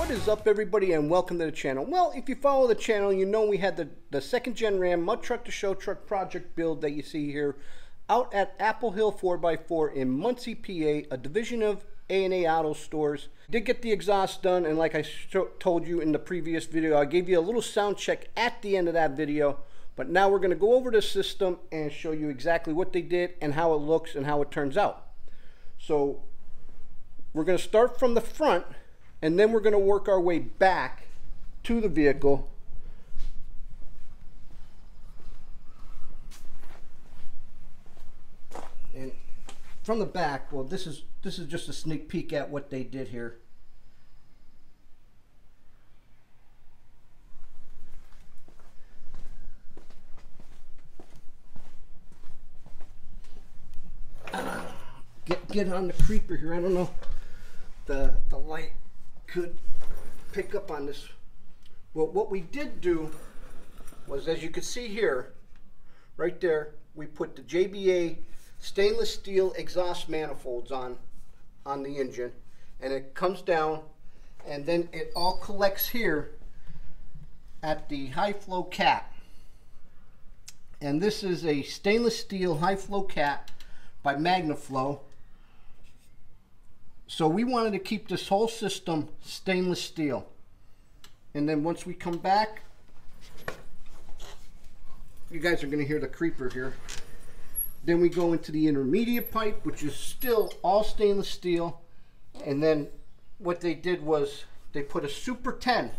What is up, everybody, and welcome to the channel. Well, if you follow the channel, you know we had the second gen Ram mud truck to show truck project build that you see here out at Apple Hill 4x4 in Muncie, PA, a division of A&A Auto Stores. Did get the exhaust done, and like I told you in the previous video, I gave you a little sound check at the end of that video. But now we're going to go over the system and show you exactly what they did and how it looks and how it turns out. So we're going to start from the front, and then we're going to work our way back to the vehicle. And from the back, well, this is just a sneak peek at what they did here. Get on the creeper here. I don't know, the light could pick up on this. Well, what we did do was, as you can see here, right there, we put the JBA stainless steel exhaust manifolds on the engine, and it comes down, and then it all collects here at the high flow cap. And this is a stainless steel high flow cap by MagnaFlow. So we wanted to keep this whole system stainless steel. And then once we come back, you guys are going to hear the creeper here. Then we go into the intermediate pipe, which is still all stainless steel. And then what they did was they put a Super 10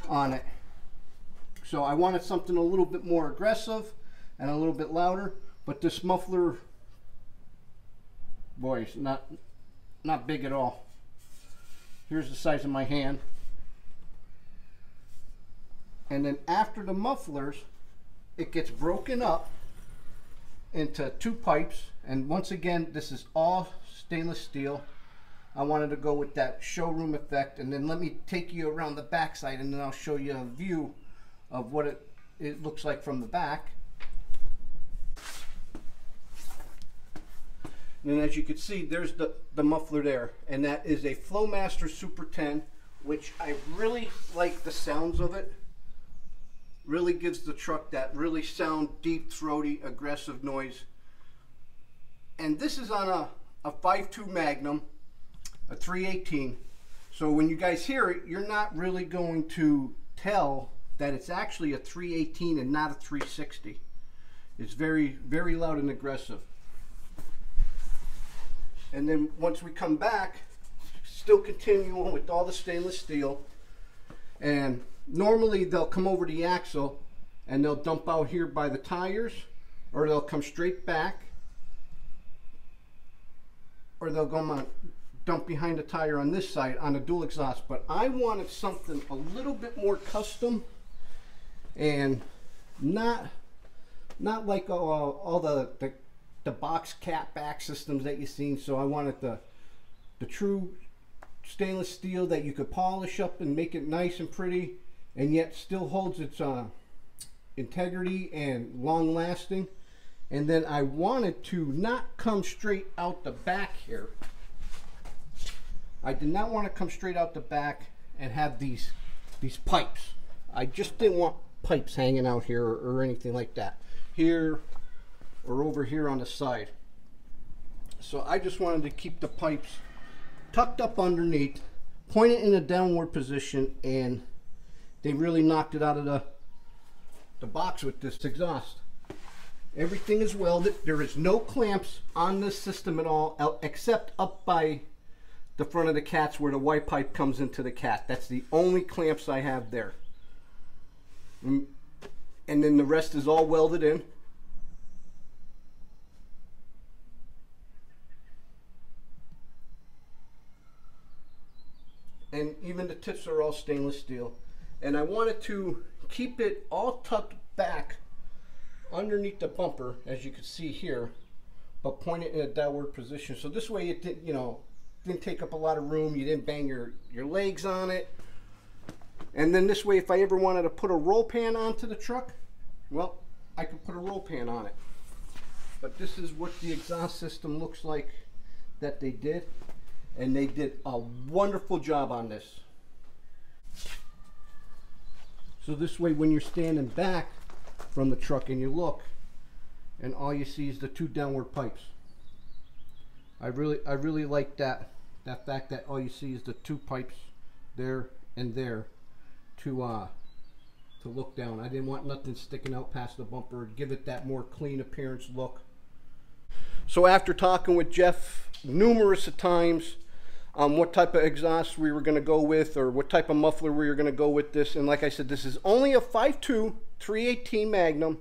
on it. So I wanted something a little bit more aggressive and a little bit louder. But this muffler, boy, it's not big at all. Here's the size of my hand. And then after the mufflers, it gets broken up into two pipes. And once again, this is all stainless steel. I wanted to go with that showroom effect. And then let me take you around the back side, and then I'll show you a view of what it looks like from the back. And as you can see, there's the muffler there, and that is a Flowmaster Super 10, which I really like the sounds of it. Really gives the truck that really sound, deep, throaty, aggressive noise. And this is on a 5.2 Magnum, a 318. So when you guys hear it, you're not really going to tell that it's actually a 318 and not a 360. It's very, very loud and aggressive. And then once we come back, still continuing with all the stainless steel. And normally they'll come over the axle and they'll dump out here by the tires, or they'll come straight back, or they'll go dump behind the tire on this side on the dual exhaust. But I wanted something a little bit more custom and not like all the box cap back systems that you've seen. So I wanted the true stainless steel that you could polish up and make it nice and pretty, and yet still holds its integrity and long lasting. And then I wanted to not come straight out the back here. I did not want to come straight out the back and have these pipes. I just didn't want pipes hanging out here or anything like that here or over here on the side. So I just wanted to keep the pipes tucked up underneath, pointed in a downward position, and they really knocked it out of the box with this exhaust. Everything is welded. There is no clamps on this system at all, except up by the front of the cats where the white pipe comes into the cat. That's the only clamps I have there. And then the rest is all welded in. And even the tips are all stainless steel. And I wanted to keep it all tucked back underneath the bumper, as you can see here, but point it in a downward position. So this way it didn't take up a lot of room. You didn't bang your legs on it. And then this way, if I ever wanted to put a roll pan onto the truck, well, I could put a roll pan on it. But this is what the exhaust system looks like that they did. and they did a wonderful job on this. So this way, when you're standing back from the truck and you look, and all you see is the two downward pipes. I really like that fact that all you see is the two pipes there and there to look down. I didn't want nothing sticking out past the bumper, give it that more clean appearance look. So after talking with Jeff numerous times on what type of exhaust we were going to go with, or what type of muffler we were going to go with this, and like I said, this is only a 5.2 318 Magnum,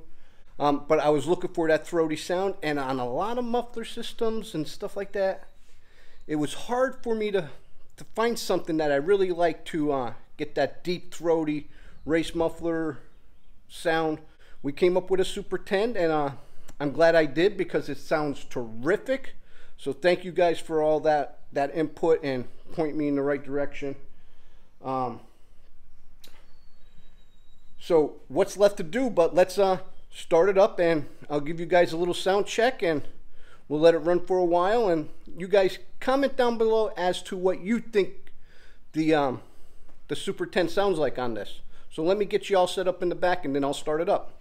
but I was looking for that throaty sound, and on a lot of muffler systems and stuff like that, it was hard for me to find something that I really like to get that deep throaty race muffler sound. We came up with a Super 10, and I'm glad I did, because it sounds terrific. So thank you guys for all that input and point me in the right direction. So what's left to do but let's start it up, and I'll give you guys a little sound check, and we'll let it run for a while, and you guys comment down below as to what you think the Super 10 sounds like on this. So let me get you all set up in the back, and then I'll start it up.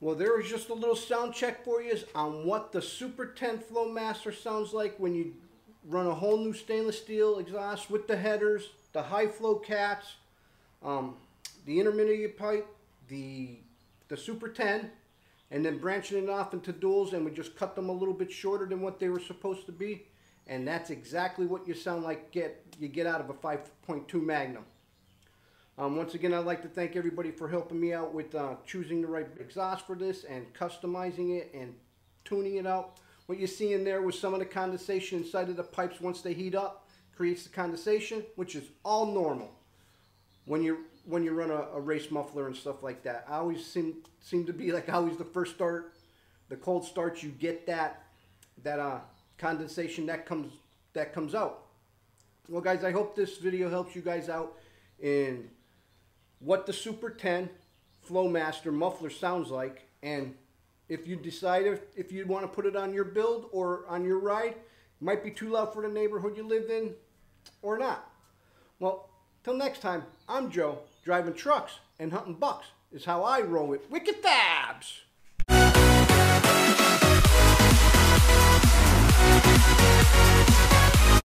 Well, there was just a little sound check for you on what the Super 10 Flowmaster sounds like when you run a whole new stainless steel exhaust with the headers, the high flow cats, the intermediate pipe, the Super 10, and then branching it off into duals, and we just cut them a little bit shorter than what they were supposed to be. And that's exactly what you sound like you get out of a 5.2 Magnum. Once again, I'd like to thank everybody for helping me out with choosing the right exhaust for this and customizing it and tuning it out. What you see in there was some of the condensation inside of the pipes once they heat up creates the condensation, which is all normal when you run a race muffler and stuff like that. I always seem to be like always the first start, the cold starts, you get that condensation that comes out. Well, guys, I hope this video helps you guys out in what the Super 10 Flowmaster muffler sounds like, and if you decide if you want to put it on your build or on your ride, it might be too loud for the neighborhood you live in or not. Well, till next time, I'm Joe. Driving trucks and hunting bucks is how I roll with Wicked Fabz.